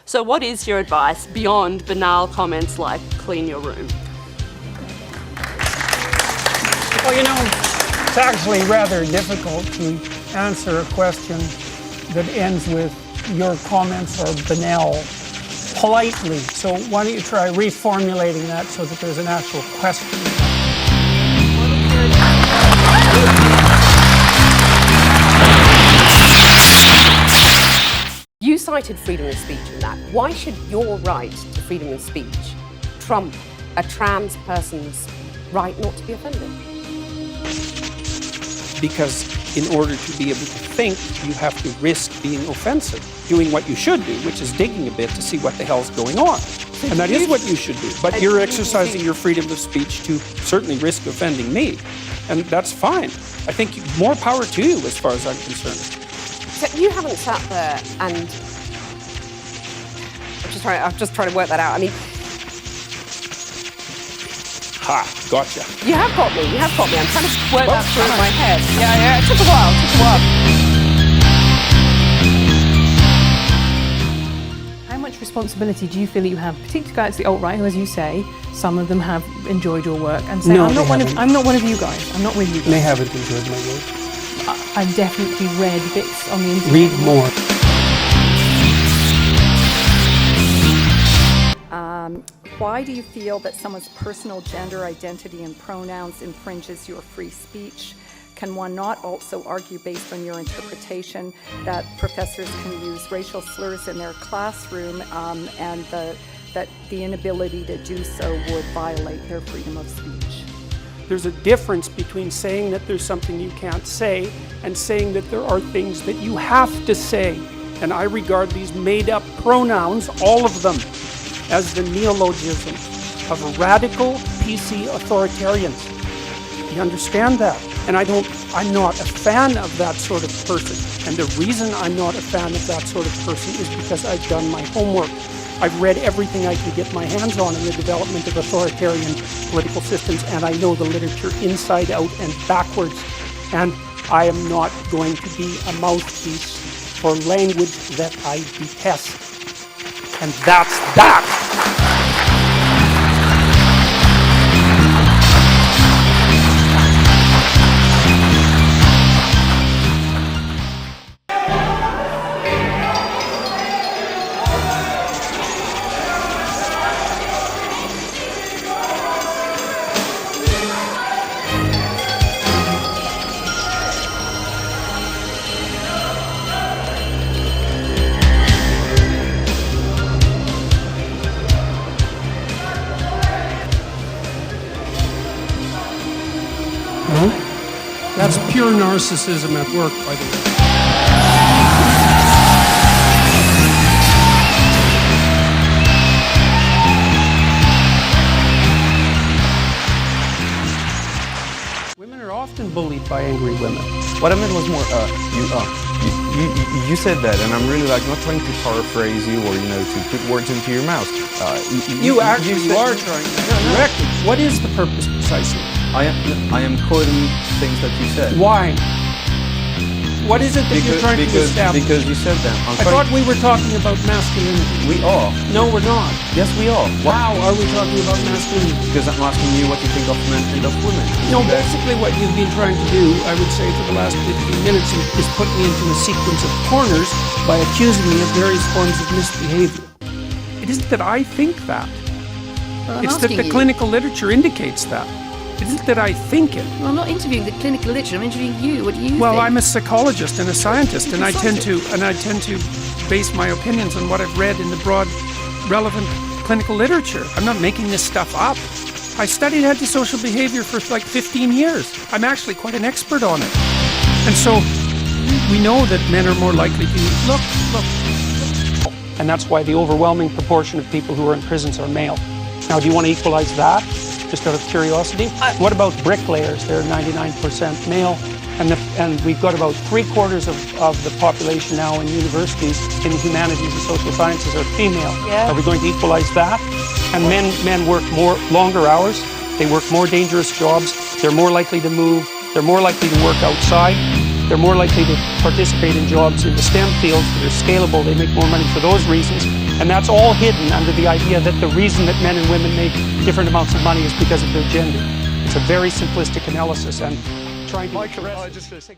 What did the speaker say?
So what is your advice beyond banal comments like clean your room? Well, you know, it's actually rather difficult to answer a question that ends with your comments are banal politely. So why don't you try reformulating that so that there's an actual question? You cited freedom of speech in that. Why should your right to freedom of speech trump a trans person's right not to be offended? Because in order to be able to think, you have to risk being offensive, doing what you should do, which is digging a bit to see what the hell's going on. And that is what you should do. But you're exercising your freedom of speech to certainly risk offending me. And that's fine. I think more power to you as far as I'm concerned. So you haven't sat there and... I'm just trying to work that out. I mean... Ha, gotcha. You have got me. I'm trying to work that through in my head. Yeah, it took a while. How much responsibility do you feel that you have, particularly guys, the alt-right, who, as you say, some of them have enjoyed your work and say, No, I'm not one of you guys. I'm not with you guys. They haven't enjoyed my work. I've definitely read bits on the internet. Read more. Why do you feel that someone's personal gender identity and pronouns infringes your free speech? Can one not also argue, based on your interpretation, that professors can use racial slurs in their classroom and that the inability to do so would violate their freedom of speech? There's a difference between saying that there's something you can't say and saying that there are things that you have to say. And I regard these made-up pronouns, all of them, as the neologism of radical PC authoritarians. Do you understand that? And I'm not a fan of that sort of person. And the reason I'm not a fan of that sort of person is because I've done my homework. I've read everything I can get my hands on in the development of authoritarian political systems, and I know the literature inside out and backwards. And I am not going to be a mouthpiece for language that I detest. And that's that. That's pure narcissism at work, by the way. Women are often bullied by angry women. What I meant was more, you said that, and I'm really not trying to paraphrase you or, to put words into your mouth. You are trying to correct it. What is the purpose precisely? I am quoting things that you said. Why? What is it that you're trying to establish? Because you said that. I thought we were talking about masculinity. We are. No, we're not. Yes, we are. How are we talking about masculinity? Because I'm asking you what you think of men and of women. No, basically what you've been trying to do, I would say, for the last 15 minutes is put me into a sequence of corners by accusing me of various forms of misbehavior. It isn't that I think that. Well, it's that the clinical literature indicates that. It isn't that I think it. Well, I'm not interviewing the clinical literature. I'm interviewing you. What do you think? Well, I'm a psychologist and a scientist, and I tend to base my opinions on what I've read in the broad, relevant clinical literature. I'm not making this stuff up. I studied antisocial behavior for like 15 years. I'm actually quite an expert on it. And so we know that men are more likely to look. And that's why the overwhelming proportion of people who are in prisons are male. Now, do you want to equalize that? Just out of curiosity. What about bricklayers? They're 99% male, and we've got about 3/4 of the population now in universities in humanities and social sciences are female. Yeah. Are we going to equalize that? And men work longer hours. They work more dangerous jobs. They're more likely to move. They're more likely to work outside. They're more likely to participate in jobs in the STEM fields that are scalable. They make more money for those reasons. And that's all hidden under the idea that the reason that men and women make different amounts of money is because of their gender. It's a very simplistic analysis, and trying to address it.